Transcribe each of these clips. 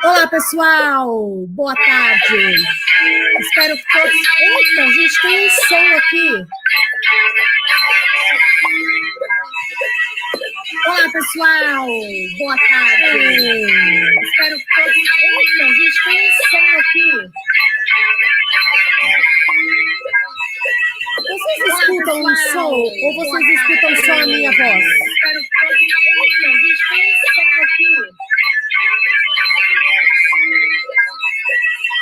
Olá, pessoal! Boa tarde! Espero que todos... Eita, a gente tem um som aqui! Olá, pessoal! Boa tarde! Espero que todos... Eita, a gente tem um som aqui! Vocês escutam um som ou vocês escutam só a minha voz? Espero que todos... Eita, a gente tem um som aqui!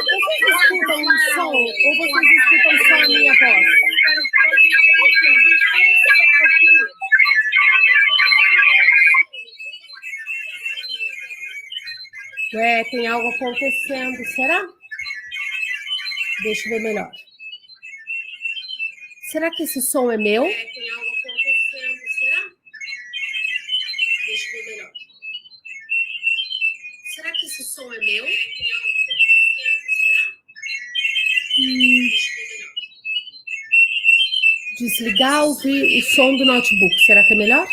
Vocês escutam um som ou vocês escutam só a minha voz? Tem algo acontecendo, será? Deixa eu ver melhor. Será que esse som é meu? Tem algo acontecendo, será? Deixa eu ver melhor. Será que esse som é meu? Desligar, ouvir o som do notebook. Será que é melhor?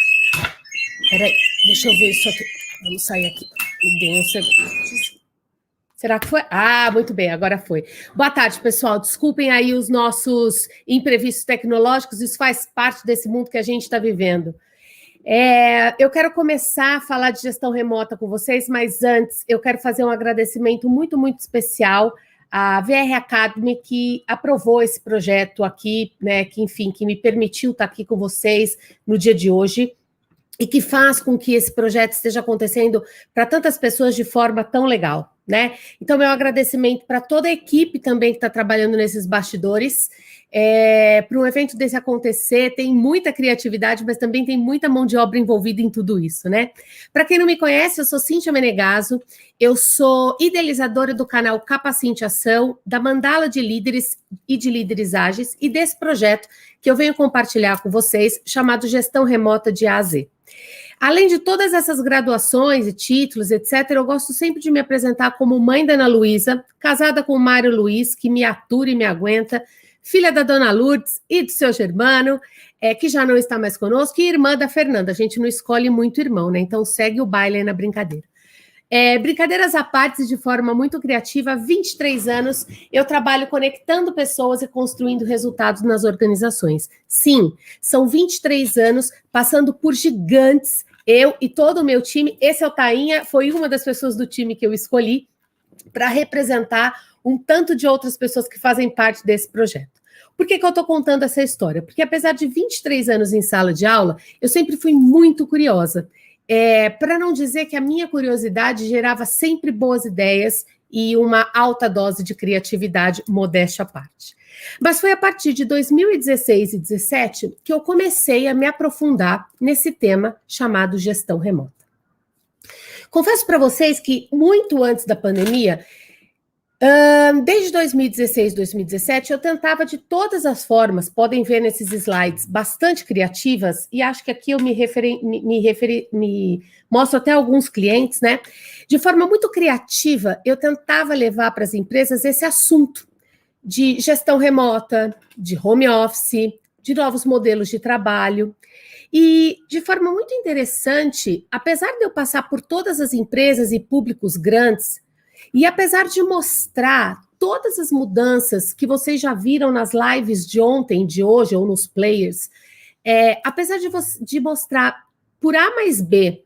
Peraí, deixa eu ver isso aqui. Vamos sair aqui. Me dê um segundo. Será que foi? Ah, muito bem, agora foi. Boa tarde, pessoal. Desculpem aí os nossos imprevistos tecnológicos. Isso faz parte desse mundo que a gente está vivendo. Eu quero começar a falar de gestão remota com vocês, mas antes eu quero fazer um agradecimento muito, muito especial à VR Academy, que aprovou esse projeto aqui, né, que, enfim, que me permitiu estar aqui com vocês no dia de hoje e que faz com que esse projeto esteja acontecendo para tantas pessoas de forma tão legal, né? Então, meu agradecimento para toda a equipe também que está trabalhando nesses bastidores. Para um evento desse acontecer, tem muita criatividade, mas também tem muita mão de obra envolvida em tudo isso, né? Para quem não me conhece, eu sou Cíntia Menegaso, eu sou idealizadora do canal Capacite Ação, da Mandala de Líderes e de Líderes Ágeis, e desse projeto que eu venho compartilhar com vocês, chamado Gestão Remota de A a Z. Além de todas essas graduações e títulos, etc., eu gosto sempre de me apresentar como mãe da Ana Luísa, casada com o Mário Luiz, que me atura e me aguenta, filha da Dona Lourdes e do seu Germano, que já não está mais conosco, e irmã da Fernanda. A gente não escolhe muito irmão, né? Então segue o baile aí na brincadeira. Brincadeiras à parte, de forma muito criativa, há 23 anos eu trabalho conectando pessoas e construindo resultados nas organizações. Sim, são 23 anos passando por gigantes, eu e todo o meu time. Esse é o Tainha, foi uma das pessoas do time que eu escolhi para representar um tanto de outras pessoas que fazem parte desse projeto. Por que eu estou contando essa história? Porque apesar de 23 anos em sala de aula, eu sempre fui muito curiosa. Para não dizer que a minha curiosidade gerava sempre boas ideias e uma alta dose de criatividade, modéstia à parte. Mas foi a partir de 2016 e 2017 que eu comecei a me aprofundar nesse tema chamado gestão remota. Confesso para vocês que muito antes da pandemia, desde 2016, 2017, eu tentava de todas as formas, podem ver nesses slides, bastante criativas, e acho que aqui eu me mostro até alguns clientes, né? De forma muito criativa, eu tentava levar para as empresas esse assunto de gestão remota, de home office, de novos modelos de trabalho. E, de forma muito interessante, apesar de eu passar por todas as empresas e públicos grandes, e apesar de mostrar todas as mudanças que vocês já viram nas lives de ontem, de hoje, ou nos players, apesar de mostrar por A mais B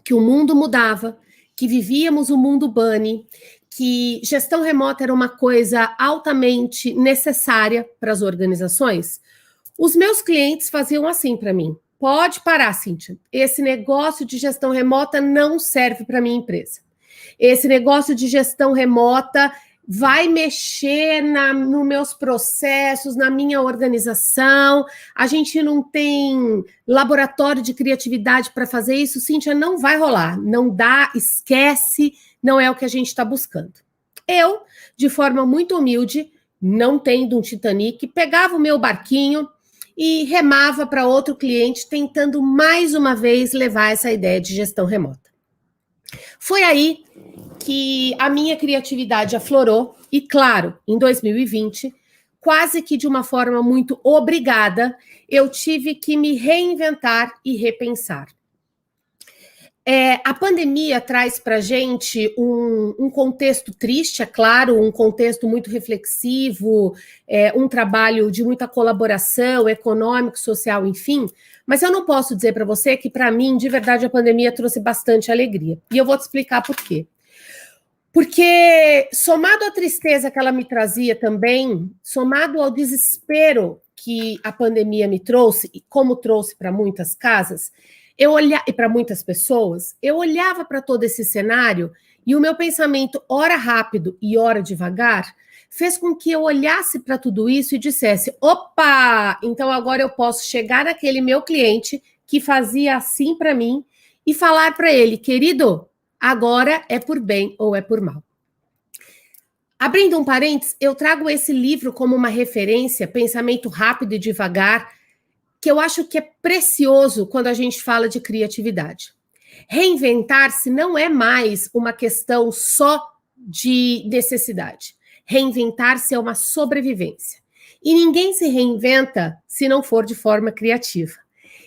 que o mundo mudava, que vivíamos o mundo bunny, que gestão remota era uma coisa altamente necessária para as organizações, os meus clientes faziam assim para mim: pode parar, Cíntia, esse negócio de gestão remota não serve para a minha empresa. Esse negócio de gestão remota vai mexer nos meus processos, na minha organização, a gente não tem laboratório de criatividade para fazer isso, Cíntia, não vai rolar, não dá, esquece, não é o que a gente está buscando. Eu, de forma muito humilde, não tendo um Titanic, pegava o meu barquinho e remava para outro cliente, tentando mais uma vez levar essa ideia de gestão remota. Foi aí que a minha criatividade aflorou e, claro, em 2020, quase que de uma forma muito obrigada, eu tive que me reinventar e repensar. A pandemia traz para a gente um contexto triste, é claro, um contexto muito reflexivo, um trabalho de muita colaboração econômico, social, enfim, mas eu não posso dizer para você que, para mim, de verdade, a pandemia trouxe bastante alegria. E eu vou te explicar por quê. Porque, somado à tristeza que ela me trazia também, somado ao desespero que a pandemia me trouxe, e como trouxe para muitas casas, e para muitas pessoas, eu olhava para todo esse cenário e o meu pensamento, ora rápido e ora devagar, fez com que eu olhasse para tudo isso e dissesse: opa, então agora eu posso chegar naquele meu cliente que fazia assim para mim e falar para ele: querido, agora é por bem ou é por mal. Abrindo um parênteses, eu trago esse livro como uma referência, Pensamento Rápido e Devagar, que eu acho que é precioso quando a gente fala de criatividade. Reinventar-se não é mais uma questão só de necessidade. Reinventar-se é uma sobrevivência. E ninguém se reinventa se não for de forma criativa.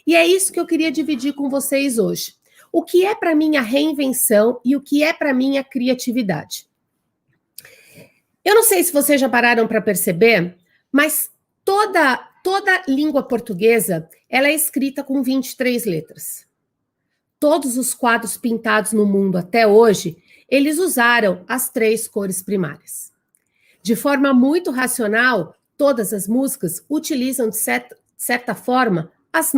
E é isso que eu queria dividir com vocês hoje. O que é para mim a reinvenção e o que é para mim a criatividade? Eu não sei se vocês já pararam para perceber, mas toda língua portuguesa, ela é escrita com 23 letras. Todos os quadros pintados no mundo até hoje, eles usaram as 3 cores primárias. De forma muito racional, todas as músicas utilizam, de certa forma, as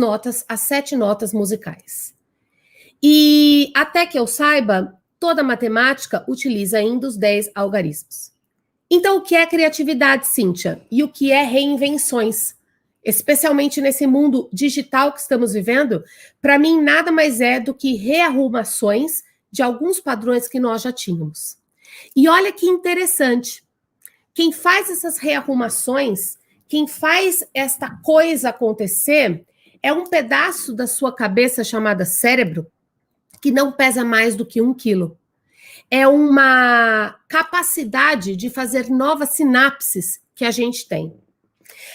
7 notas musicais. E, até que eu saiba, toda matemática utiliza ainda os 10 algarismos. Então, o que é criatividade, Cíntia? E o que é reinvenções? Especialmente nesse mundo digital que estamos vivendo, para mim nada mais é do que rearrumações de alguns padrões que nós já tínhamos. E olha que interessante, quem faz essas rearrumações, quem faz esta coisa acontecer, é um pedaço da sua cabeça chamada cérebro, que não pesa mais do que 1 quilo. É uma capacidade de fazer novas sinapses que a gente tem.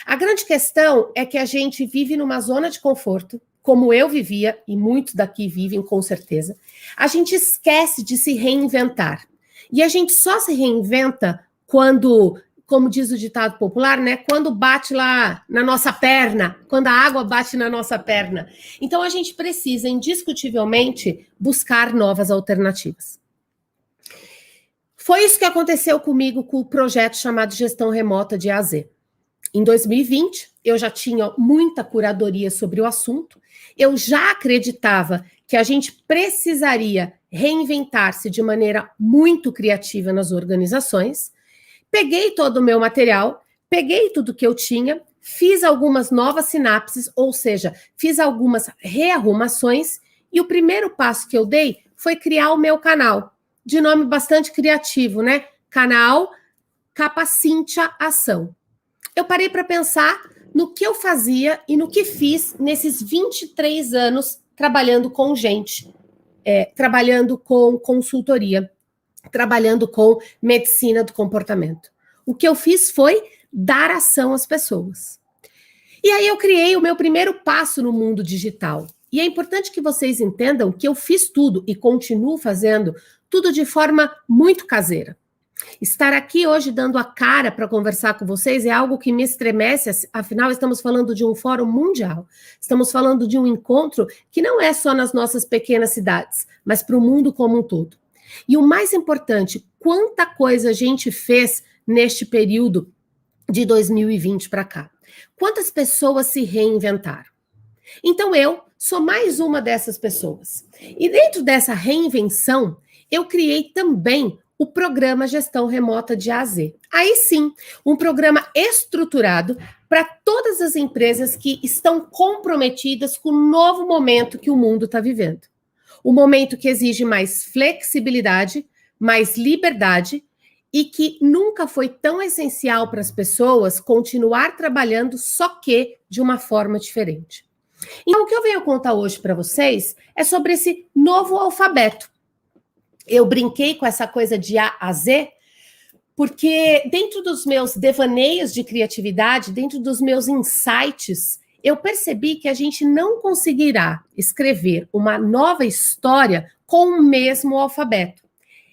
A grande questão é que a gente vive numa zona de conforto, como eu vivia, e muitos daqui vivem com certeza. A gente esquece de se reinventar. E a gente só se reinventa quando, como diz o ditado popular, né? Quando bate lá na nossa perna, quando a água bate na nossa perna. Então a gente precisa, indiscutivelmente, buscar novas alternativas. Foi isso que aconteceu comigo com o projeto chamado Gestão Remota de A a Z. Em 2020, eu já tinha muita curadoria sobre o assunto, eu já acreditava que a gente precisaria reinventar-se de maneira muito criativa nas organizações. Peguei todo o meu material, peguei tudo que eu tinha, fiz algumas novas sinapses, ou seja, fiz algumas rearrumações, e o primeiro passo que eu dei foi criar o meu canal, de nome bastante criativo, né? Canal Cíntia Ação. Eu parei para pensar no que eu fazia e no que fiz nesses 23 anos trabalhando com gente, trabalhando com consultoria, trabalhando com medicina do comportamento. O que eu fiz foi dar ação às pessoas. E aí eu criei o meu primeiro passo no mundo digital. E é importante que vocês entendam que eu fiz tudo e continuo fazendo tudo de forma muito caseira. Estar aqui hoje dando a cara para conversar com vocês é algo que me estremece, afinal estamos falando de um fórum mundial, estamos falando de um encontro que não é só nas nossas pequenas cidades, mas para o mundo como um todo. E o mais importante, quanta coisa a gente fez neste período de 2020 para cá. Quantas pessoas se reinventaram? Então eu sou mais uma dessas pessoas. E dentro dessa reinvenção, eu criei também o programa Gestão Remota de A a Z. Aí sim, um programa estruturado para todas as empresas que estão comprometidas com o novo momento que o mundo está vivendo. Um momento que exige mais flexibilidade, mais liberdade e que nunca foi tão essencial para as pessoas continuar trabalhando, só que de uma forma diferente. Então, o que eu venho contar hoje para vocês é sobre esse novo alfabeto. Eu brinquei com essa coisa de A a Z, porque dentro dos meus devaneios de criatividade, dentro dos meus insights, eu percebi que a gente não conseguirá escrever uma nova história com o mesmo alfabeto.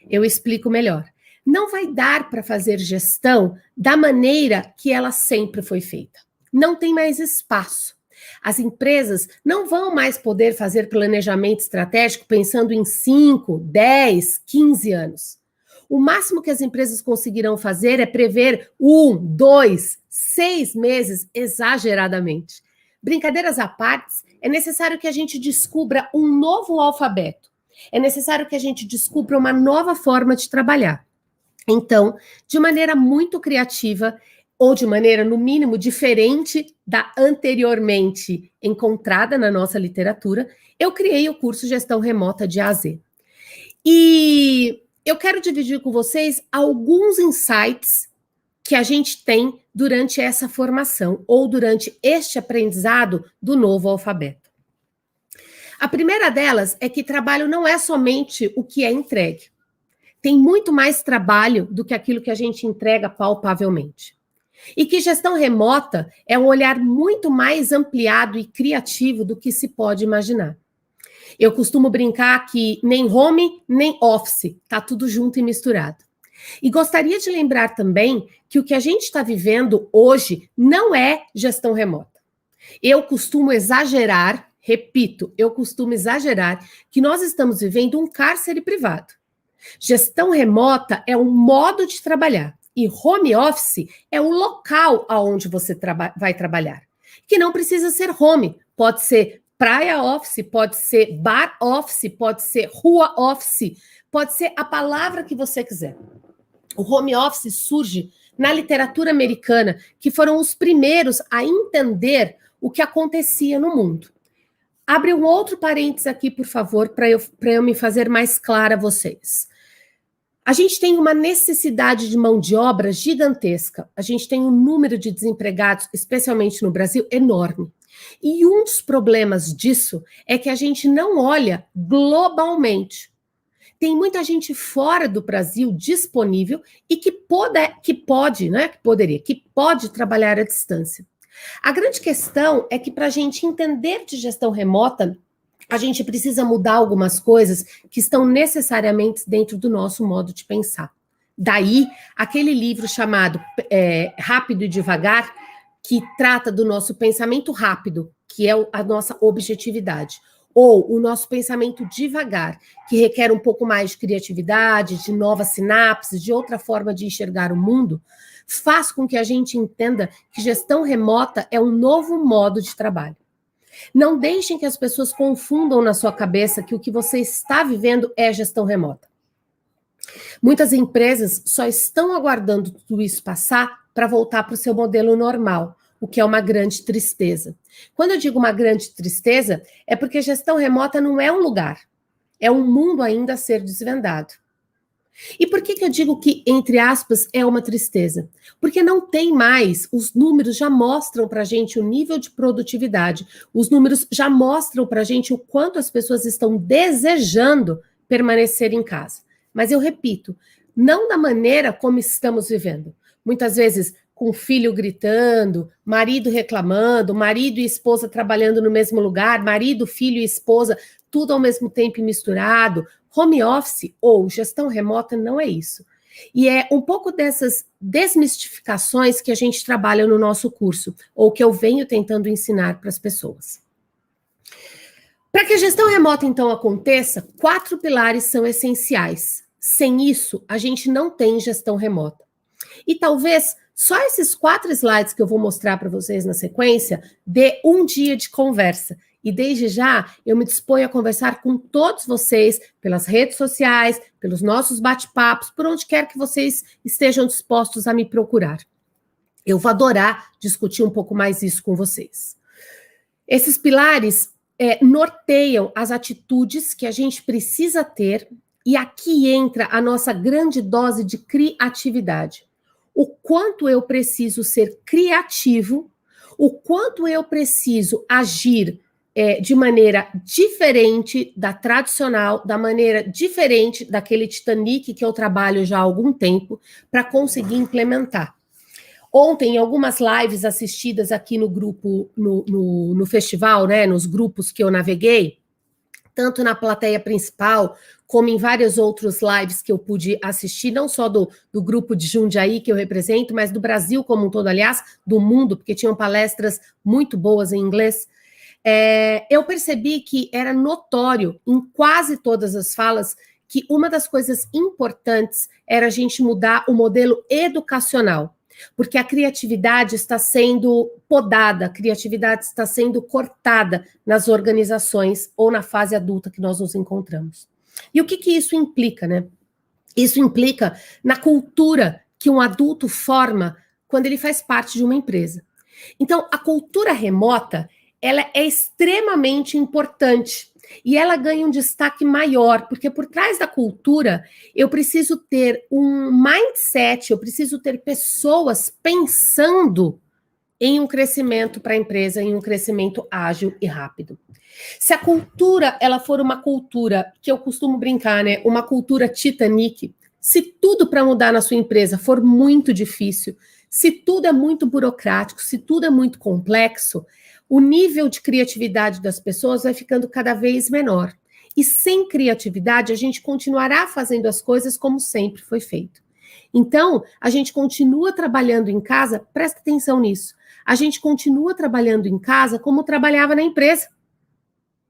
Eu explico melhor. Não vai dar para fazer gestão da maneira que ela sempre foi feita. Não tem mais espaço. As empresas não vão mais poder fazer planejamento estratégico pensando em 5, 10, 15 anos. O máximo que as empresas conseguirão fazer é prever 1, 2, 6 meses exageradamente. Brincadeiras à parte, é necessário que a gente descubra um novo alfabeto. É necessário que a gente descubra uma nova forma de trabalhar. Então, de maneira muito criativa, ou de maneira, no mínimo, diferente da anteriormente encontrada na nossa literatura, eu criei o curso Gestão Remota de A a Z. E eu quero dividir com vocês alguns insights que a gente tem durante essa formação ou durante este aprendizado do novo alfabeto. A primeira delas é que trabalho não é somente o que é entregue. Tem muito mais trabalho do que aquilo que a gente entrega palpavelmente. E que gestão remota é um olhar muito mais ampliado e criativo do que se pode imaginar. Eu costumo brincar que nem home, nem office, tá tudo junto e misturado. E gostaria de lembrar também que o que a gente está vivendo hoje não é gestão remota. Eu costumo exagerar, repito, eu costumo exagerar que nós estamos vivendo um cárcere privado. Gestão remota é um modo de trabalhar e home office é o local aonde você vai trabalhar, que não precisa ser home, pode ser praia office, pode ser bar office, pode ser rua office, pode ser a palavra que você quiser. O home office surge na literatura americana, que foram os primeiros a entender o que acontecia no mundo. Abre um outro parênteses aqui, por favor, para eu me fazer mais clara a vocês. A gente tem uma necessidade de mão de obra gigantesca. A gente tem um número de desempregados, especialmente no Brasil, enorme. E um dos problemas disso é que a gente não olha globalmente. Tem muita gente fora do Brasil disponível e que pode trabalhar à distância. A grande questão é que para a gente entender de gestão remota, a gente precisa mudar algumas coisas que estão necessariamente dentro do nosso modo de pensar. Daí, aquele livro chamado Rápido e Devagar, que trata do nosso pensamento rápido, que é a nossa objetividade, ou o nosso pensamento devagar, que requer um pouco mais de criatividade, de novas sinapses, de outra forma de enxergar o mundo, faz com que a gente entenda que gestão remota é um novo modo de trabalho. Não deixem que as pessoas confundam na sua cabeça que o que você está vivendo é gestão remota. Muitas empresas só estão aguardando tudo isso passar para voltar para o seu modelo normal, o que é uma grande tristeza. Quando eu digo uma grande tristeza, é porque gestão remota não é um lugar, é um mundo ainda a ser desvendado. E por que eu digo que, entre aspas, é uma tristeza? Porque não tem mais, os números já mostram para a gente o nível de produtividade, os números já mostram para a gente o quanto as pessoas estão desejando permanecer em casa. Mas eu repito, não da maneira como estamos vivendo. Muitas vezes com o filho gritando, marido reclamando, marido e esposa trabalhando no mesmo lugar, marido, filho e esposa, tudo ao mesmo tempo misturado. Home office ou gestão remota não é isso. E é um pouco dessas desmistificações que a gente trabalha no nosso curso, ou que eu venho tentando ensinar para as pessoas. Para que a gestão remota, então, aconteça, 4 pilares são essenciais. Sem isso, a gente não tem gestão remota. E talvez só esses 4 slides que eu vou mostrar para vocês na sequência dê um dia de conversa. E desde já, eu me disponho a conversar com todos vocês pelas redes sociais, pelos nossos bate-papos, por onde quer que vocês estejam dispostos a me procurar. Eu vou adorar discutir um pouco mais isso com vocês. Esses pilares norteiam as atitudes que a gente precisa ter E aqui entra a nossa grande dose de criatividade. O quanto eu preciso ser criativo, o quanto eu preciso agir de maneira diferente da tradicional, da maneira diferente daquele Titanic que eu trabalho já há algum tempo, para conseguir implementar. Ontem, em algumas lives assistidas aqui no grupo, no festival, né, nos grupos que eu naveguei, tanto na plateia principal, como em vários outros lives que eu pude assistir, não só do grupo de Jundiaí que eu represento, mas do Brasil como um todo, aliás, do mundo, porque tinham palestras muito boas em inglês. Eu percebi que era notório em quase todas as falas que uma das coisas importantes era a gente mudar o modelo educacional, porque a criatividade está sendo podada, a criatividade está sendo cortada nas organizações ou na fase adulta que nós nos encontramos. E o que isso implica, né? Isso implica na cultura que um adulto forma quando ele faz parte de uma empresa. Então, a cultura remota, ela é extremamente importante e ela ganha um destaque maior, porque por trás da cultura eu preciso ter um mindset, eu preciso ter pessoas pensando em um crescimento para a empresa, em um crescimento ágil e rápido. Se a cultura ela for uma cultura, que eu costumo brincar, né, uma cultura Titanic, se tudo para mudar na sua empresa for muito difícil, se tudo é muito burocrático, se tudo é muito complexo, o nível de criatividade das pessoas vai ficando cada vez menor. E sem criatividade, a gente continuará fazendo as coisas como sempre foi feito. Então, a gente continua trabalhando em casa, presta atenção nisso, a gente continua trabalhando em casa como trabalhava na empresa.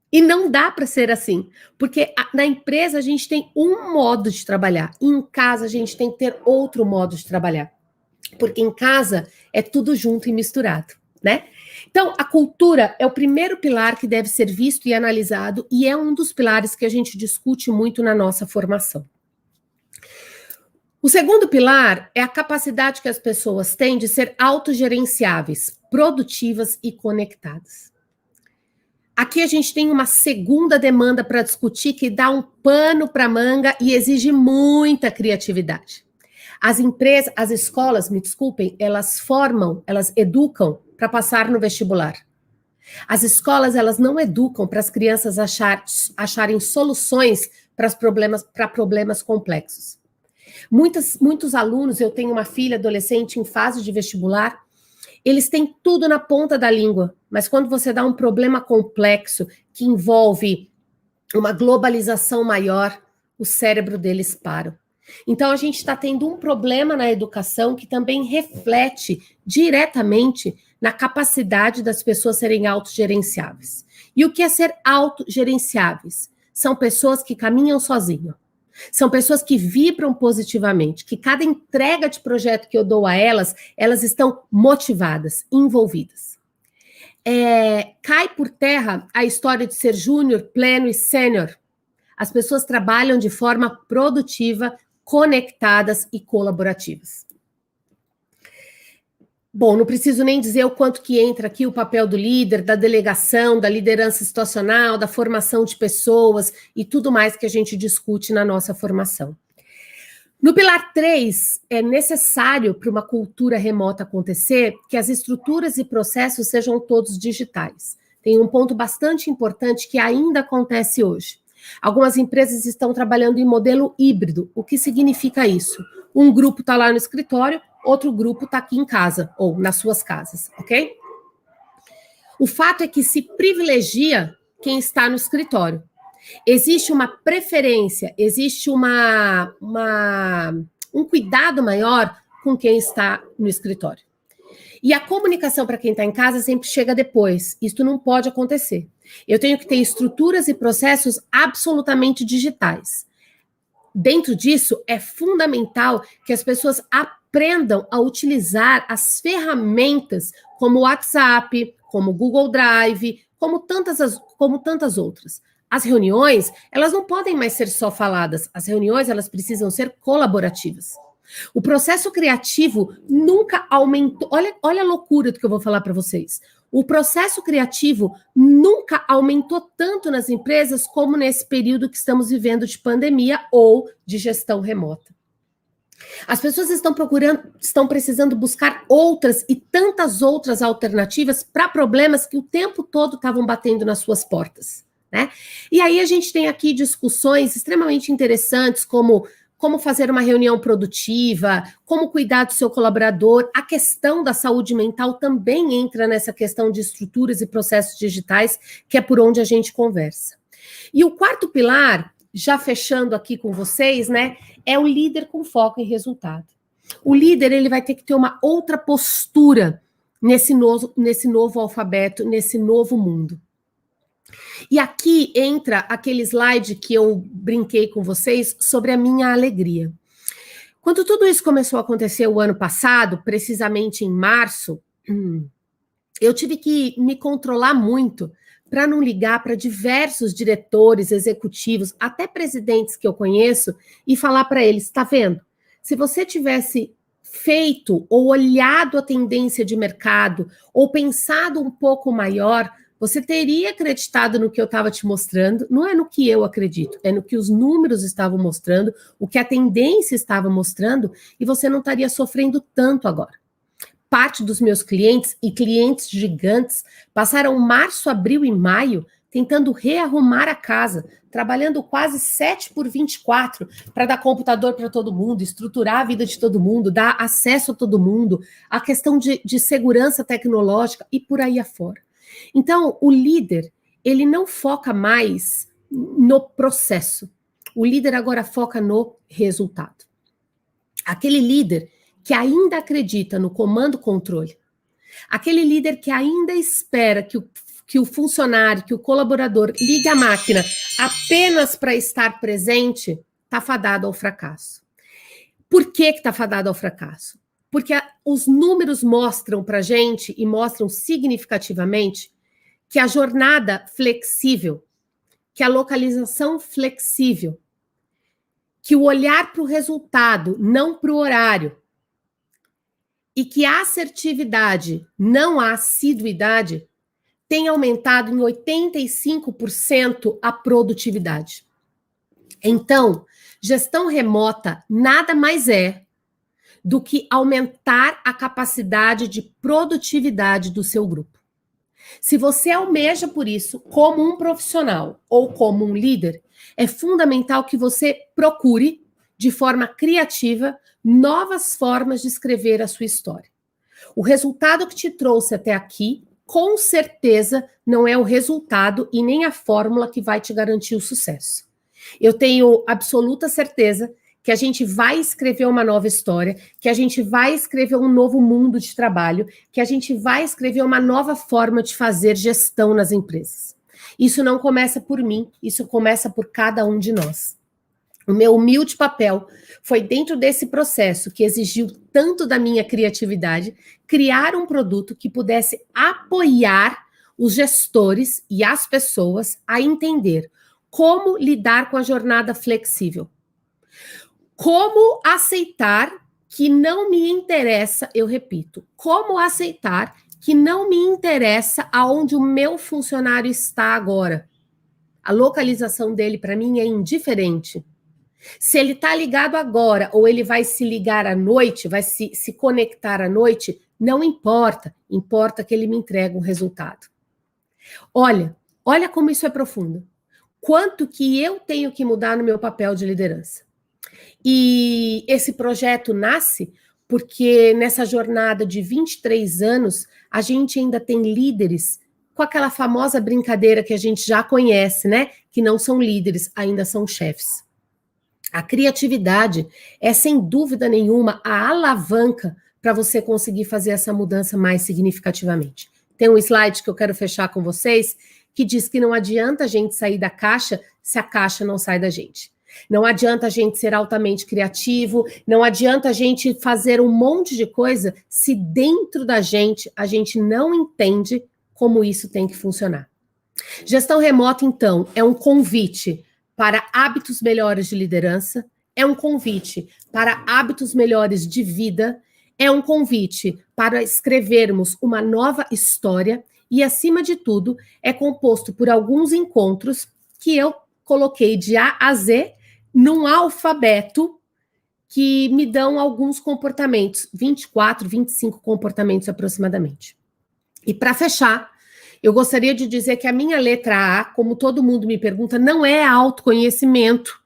E não dá para ser assim, porque na empresa a gente tem um modo de trabalhar, e em casa a gente tem que ter outro modo de trabalhar, porque em casa é tudo junto e misturado, né? Então, a cultura é o primeiro pilar que deve ser visto e analisado, e é um dos pilares que a gente discute muito na nossa formação. O segundo pilar é a capacidade que as pessoas têm de ser autogerenciáveis, produtivas e conectadas. Aqui a gente tem uma segunda demanda para discutir que dá um pano para manga e exige muita criatividade. As empresas, as escolas, me desculpem, elas formam, elas educam para passar no vestibular. As escolas, elas não educam para as crianças acharem soluções para problemas complexos. Muitos alunos, eu tenho uma filha adolescente em fase de vestibular, eles têm tudo na ponta da língua, mas quando você dá um problema complexo que envolve uma globalização maior, o cérebro deles para. Então, a gente está tendo um problema na educação que também reflete diretamente na capacidade das pessoas serem autogerenciáveis. E o que é ser autogerenciáveis? São pessoas que caminham sozinhas. São pessoas que vibram positivamente, que cada entrega de projeto que eu dou a elas, elas estão motivadas, envolvidas. Cai por terra a história de ser júnior, pleno e sênior. As pessoas trabalham de forma produtiva, conectadas e colaborativas. Bom, não preciso nem dizer o quanto que entra aqui o papel do líder, da delegação, da liderança situacional, da formação de pessoas e tudo mais que a gente discute na nossa formação. No pilar 3, é necessário para uma cultura remota acontecer que as estruturas e processos sejam todos digitais. Tem um ponto bastante importante que ainda acontece hoje. Algumas empresas estão trabalhando em modelo híbrido. O que significa isso? Um grupo está lá no escritório, outro grupo está aqui em casa, ou nas suas casas, ok? O fato é que se privilegia quem está no escritório. Existe uma preferência, existe um cuidado maior com quem está no escritório. E a comunicação para quem está em casa sempre chega depois. Isso não pode acontecer. Eu tenho que ter estruturas e processos absolutamente digitais. Dentro disso, é fundamental que as pessoas aprendam a utilizar as ferramentas como o WhatsApp, como o Google Drive, como tantas outras. As reuniões, elas não podem mais ser só faladas. As reuniões, elas precisam ser colaborativas. O processo criativo nunca aumentou. Olha a loucura do que eu vou falar para vocês. O processo criativo nunca aumentou tanto nas empresas como nesse período que estamos vivendo de pandemia ou de gestão remota. As pessoas estão precisando buscar outras e tantas outras alternativas para problemas que o tempo todo estavam batendo nas suas portas, né? E aí a gente tem aqui discussões extremamente interessantes, como fazer uma reunião produtiva, como cuidar do seu colaborador. A questão da saúde mental também entra nessa questão de estruturas e processos digitais, que é por onde a gente conversa. E o quarto pilar, já fechando aqui com vocês, né, é o líder com foco em resultado. O líder, ele vai ter que ter uma outra postura nesse novo alfabeto, nesse novo mundo. E aqui entra aquele slide que eu brinquei com vocês sobre a minha alegria. Quando tudo isso começou a acontecer o ano passado, precisamente em março, eu tive que me controlar muito para não ligar para diversos diretores, executivos, até presidentes que eu conheço e falar para eles, tá vendo? Se você tivesse feito ou olhado a tendência de mercado ou pensado um pouco maior, você teria acreditado no que eu estava te mostrando, não é no que eu acredito, é no que os números estavam mostrando, o que a tendência estava mostrando, e você não estaria sofrendo tanto agora. Parte dos meus clientes e clientes gigantes passaram março, abril e maio tentando rearrumar a casa, trabalhando quase 7x24 para dar computador para todo mundo, estruturar a vida de todo mundo, dar acesso a todo mundo, a questão de segurança tecnológica e por aí afora. Então, o líder, ele não foca mais no processo. O líder agora foca no resultado. Aquele líder que ainda acredita no comando-controle, aquele líder que ainda espera que o funcionário, que o colaborador ligue a máquina apenas para estar presente, está fadado ao fracasso. Por que está fadado ao fracasso? Porque os números mostram para a gente, e mostram significativamente, que a jornada flexível, que a localização flexível, que o olhar para o resultado, não para o horário, e que a assertividade, não a assiduidade, tem aumentado em 85% a produtividade. Então, gestão remota nada mais é do que aumentar a capacidade de produtividade do seu grupo. Se você almeja por isso, como um profissional ou como um líder, é fundamental que você procure, de forma criativa, novas formas de escrever a sua história. O resultado que te trouxe até aqui, com certeza, não é o resultado e nem a fórmula que vai te garantir o sucesso. Eu tenho absoluta certeza que a gente vai escrever uma nova história, que a gente vai escrever um novo mundo de trabalho, que a gente vai escrever uma nova forma de fazer gestão nas empresas. Isso não começa por mim, isso começa por cada um de nós. O meu humilde papel foi, dentro desse processo que exigiu tanto da minha criatividade, criar um produto que pudesse apoiar os gestores e as pessoas a entender como lidar com a jornada flexível. Como aceitar que não me interessa, eu repito, como aceitar que não me interessa aonde o meu funcionário está agora. A localização dele, para mim, é indiferente. Se ele está ligado agora ou ele vai se ligar à noite, vai se conectar à noite, não importa. Importa que ele me entregue um resultado. Olha como isso é profundo. Quanto que eu tenho que mudar no meu papel de liderança. E esse projeto nasce porque nessa jornada de 23 anos, a gente ainda tem líderes com aquela famosa brincadeira que a gente já conhece, né? Que não são líderes, ainda são chefes. A criatividade é, sem dúvida nenhuma, a alavanca para você conseguir fazer essa mudança mais significativamente. Tem um slide que eu quero fechar com vocês, que diz que não adianta a gente sair da caixa se a caixa não sai da gente. Não adianta a gente ser altamente criativo, não adianta a gente fazer um monte de coisa se dentro da gente a gente não entende como isso tem que funcionar. Gestão remota, então, é um convite para hábitos melhores de liderança, é um convite para hábitos melhores de vida, é um convite para escrevermos uma nova história e, acima de tudo, é composto por alguns encontros que eu coloquei de A a Z num alfabeto que me dão alguns comportamentos, 24, 25 comportamentos aproximadamente. E para fechar, eu gostaria de dizer que a minha letra A, como todo mundo me pergunta, não é autoconhecimento,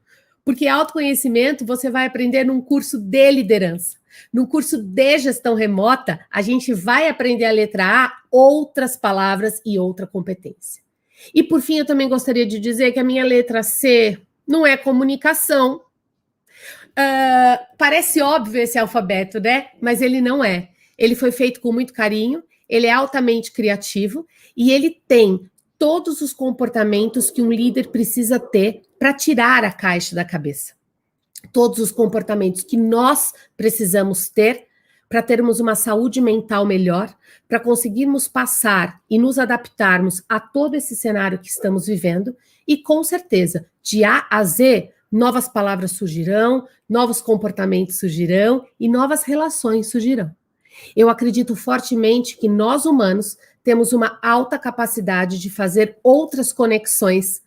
porque autoconhecimento você vai aprender num curso de liderança. No curso de gestão remota, a gente vai aprender a letra A, outras palavras e outra competência. E por fim, eu também gostaria de dizer que a minha letra C não é comunicação. Parece óbvio esse alfabeto, né? Mas ele não é. Ele foi feito com muito carinho, ele é altamente criativo e ele tem todos os comportamentos que um líder precisa ter para tirar a caixa da cabeça. Todos os comportamentos que nós precisamos ter para termos uma saúde mental melhor, para conseguirmos passar e nos adaptarmos a todo esse cenário que estamos vivendo e, com certeza, de A a Z, novas palavras surgirão, novos comportamentos surgirão e novas relações surgirão. Eu acredito fortemente que nós, humanos, temos uma alta capacidade de fazer outras conexões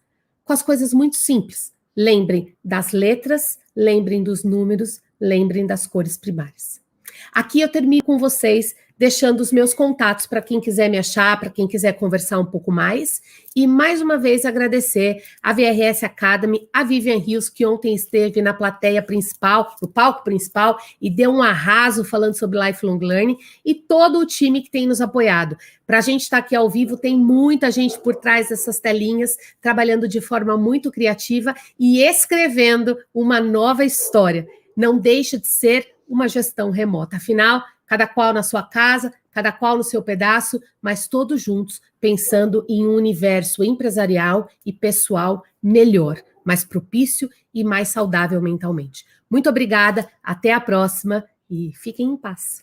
com as coisas muito simples. Lembrem das letras, lembrem dos números, lembrem das cores primárias. Aqui eu termino com vocês, deixando os meus contatos para quem quiser me achar, para quem quiser conversar um pouco mais. E mais uma vez agradecer a VRS Academy, a Vivian Rios, que ontem esteve na plateia principal, no palco principal, e deu um arraso falando sobre Lifelong Learning, e todo o time que tem nos apoiado. Para a gente estar aqui ao vivo, tem muita gente por trás dessas telinhas, trabalhando de forma muito criativa e escrevendo uma nova história. Não deixa de ser uma gestão remota. Afinal, cada qual na sua casa, cada qual no seu pedaço, mas todos juntos pensando em um universo empresarial e pessoal melhor, mais propício e mais saudável mentalmente. Muito obrigada, até a próxima e fiquem em paz.